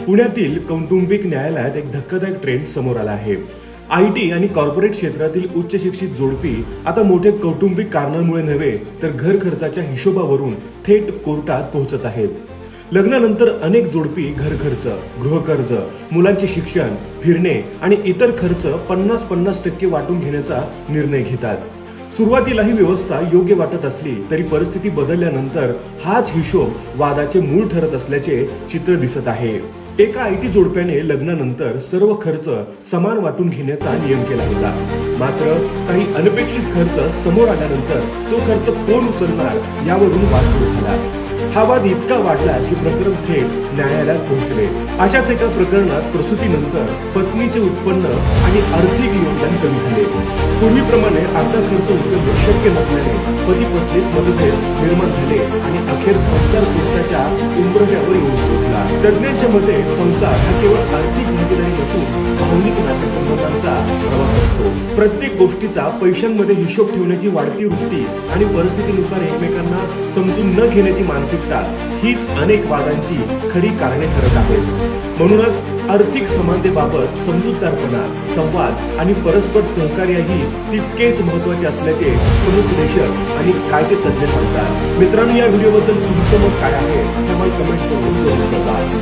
पुण्यातील कौटुंबिक न्यायालयात एक धक्कादायक ट्रेंड समोर आला आहे। IT आणि कॉर्पोरेट क्षेत्रातील उच्च शिक्षित जोडपी आता मोठ्या कौटुंबिक कारणांमुळे नव्हे तर घर खर्चाच्या हिशोबावरून थेट कोर्टात पोहोचत आहेत। लग्नानंतर अनेक जोडपी घर खर्च, गृहकर्ज, मुलांचे शिक्षण, फिरणे आणि इतर खर्च 50-50% वाटून घेण्याचा निर्णय घेतात। सुरुवातीला ही व्यवस्था योग्य वाटत असली तरी परिस्थिती बदलल्यानंतर हाच हिशोब वादाचे मूळ ठरत असल्याचे चित्र दिसत आहे। एका IT जोडप्याने लग्नानंतर सर्व खर्च समान वाटून घेण्याचा नियम केला होता। मात्र काही अनपेक्षित खर्च समोर आल्यानंतर तो खर्च कोण उचलणार यावरून वाद सुरू झाला। हा वाद इतका वाढला की प्रकरण थेट न्यायालयात पोहोचले। अशाच एका प्रकरणात प्रसूतीनंतर पत्नीचे उत्पन्न आणि आर्थिक योगदान कमी झाले। पूर्वीप्रमाणे अर्धा खर्च उचलणे शक्य नसल्याने पती पत्नीत मतभेद निर्माण झाले आणि अखेर संसार कोर्टाच्या उंबरठ्यावर येऊन पोहोचला। तज्ञांच्या मते संसार हा केवळ आर्थिक भागीदारी नसून भावनिक नातेसंबंधांचा प्रवास असतो। प्रत्येक गोष्टीचा पैशांमध्ये हिशोब ठेवण्याची वाढती वृत्ती आणि परिस्थितीनुसार एकमेकांना समजून न घेण्याची मानसिकता हीच अनेक वादांची खरी कारणे ठरत आहेत। म्हणूनच आर्थिक समानतेबाबत समजूतदारपणा, संवाद आणि परस्पर सहकार्य ही तितकेच महत्त्वाचे असल्याचे समुपदेशक आणि कायदेतज्ञ सांगतात। मित्रांनो, या व्हिडिओबद्दल तुमचं मत काय आहे हे मला कमेंट करून जरूर कळवा।